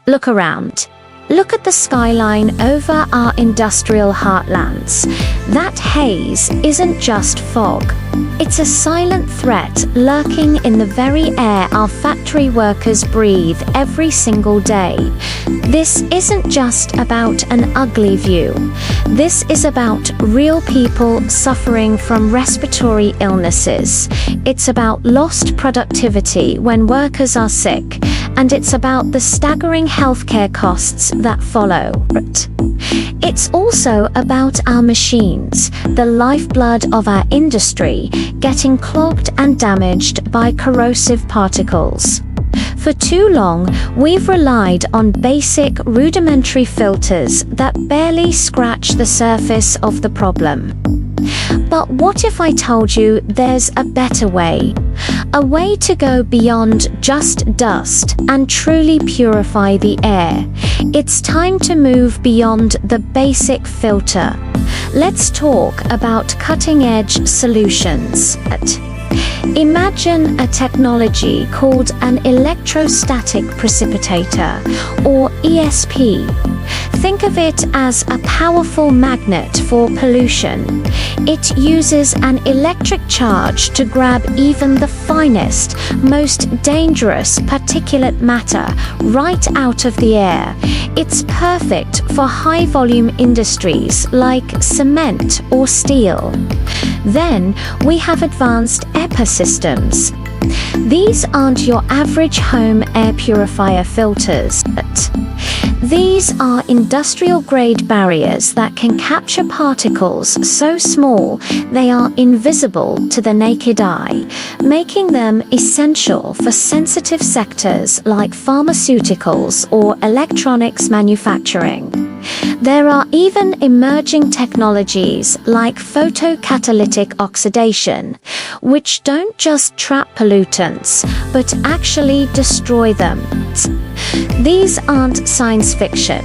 Look around. Look at the skyline over our industrial heartlands. That haze isn't just fog. It's a silent threat lurking in the very air our factory workers breathe every single day. This isn't just about an ugly view. This is about real people suffering from respiratory illnesses. It's about lost productivity when workers are sick, and it's about the staggering healthcare costs that follow. It's also about our machines, the lifeblood of our industry, getting clogged and damaged by corrosive particles. For too long, we've relied on basic, rudimentary filters that barely scratch the surface of the problem. But what if I told you there's a better way? A way to go beyond just dust and truly purify the air. It's time to move beyond the basic filter. Let's talk about cutting-edge solutions. Imagine a technology called an electrostatic precipitator, or ESP. Think of it as a powerful magnet for pollution. It uses an electric charge to grab even the finest, most dangerous particulate matter right out of the air. It's perfect for high-volume industries like cement or steel. Then we have advanced HEPA systems. These aren't your average home air purifier filters. These are industrial-grade barriers that can capture particles so small they are invisible to the naked eye, making them essential for sensitive sectors like pharmaceuticals or electronics manufacturing. There are even emerging technologies like photocatalytic oxidation, which don't just trap pollutants, but actually destroy them. These aren't science fiction.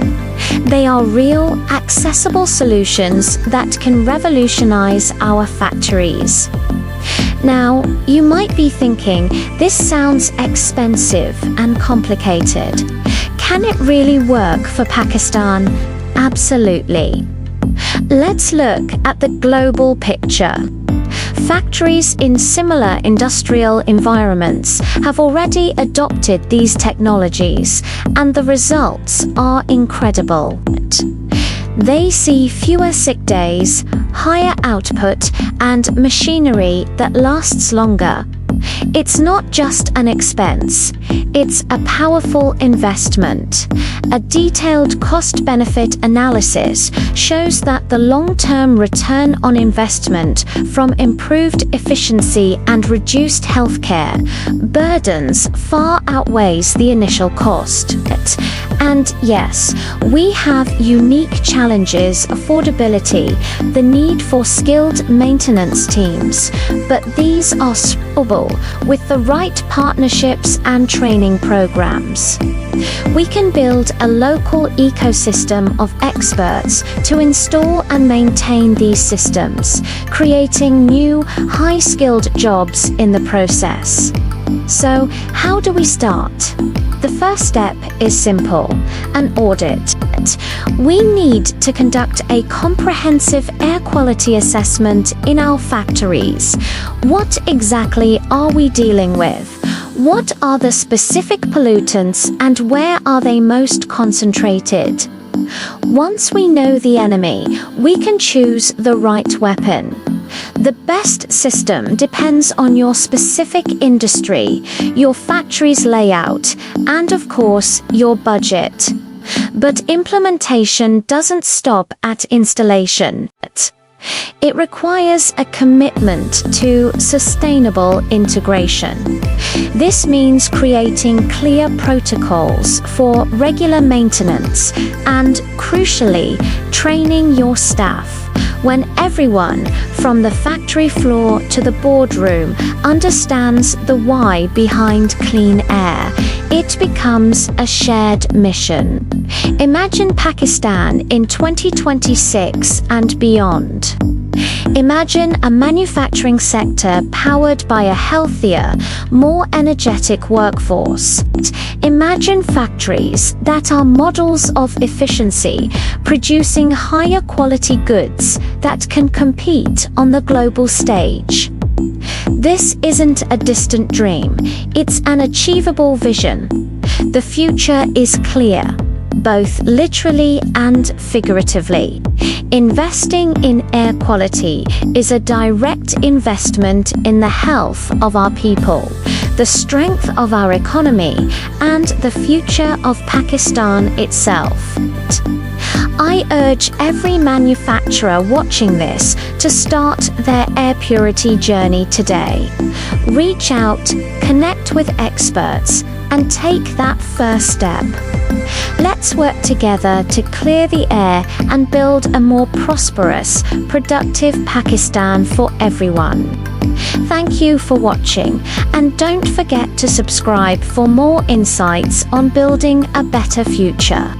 They are real, accessible solutions that can revolutionize our factories. Now, you might be thinking, this sounds expensive and complicated. Can it really work for Pakistan? Absolutely. Let's look at the global picture. Factories in similar industrial environments have already adopted these technologies, and the results are incredible. They see fewer sick days, higher output, and machinery that lasts longer. It's not just an expense, it's a powerful investment. A detailed cost-benefit analysis shows that the long-term return on investment from improved efficiency and reduced healthcare burdens far outweighs the initial cost. And yes, we have unique challenges: affordability, the need for skilled maintenance teams, but these are solvable with the right partnerships and training programs. We can build a local ecosystem of experts to install and maintain these systems, creating new, high-skilled jobs in the process. So, how do we start? The first step is simple: an audit. We need to conduct a comprehensive air quality assessment in our factories. What exactly are we dealing with? What are the specific pollutants and where are they most concentrated? Once we know the enemy, we can choose the right weapon. The best system depends on your specific industry, your factory's layout, and of course, your budget. But implementation doesn't stop at installation. It requires a commitment to sustainable integration. This means creating clear protocols for regular maintenance and, crucially, training your staff. When everyone, from the factory floor to the boardroom, understands the why behind clean air, it becomes a shared mission. Imagine Pakistan in 2026 and beyond. Imagine a manufacturing sector powered by a healthier, more energetic workforce. Imagine factories that are models of efficiency, producing higher quality goods that can compete on the global stage. This isn't a distant dream, it's an achievable vision. The future is clear, both literally and figuratively. Investing in air quality is a direct investment in the health of our people, the strength of our economy, and the future of Pakistan itself. I urge every manufacturer watching this to start their air purity journey today. Reach out, connect with experts, and take that first step. Let's work together to clear the air and build a more prosperous, productive Pakistan for everyone. Thank you for watching, and don't forget to subscribe for more insights on building a better future.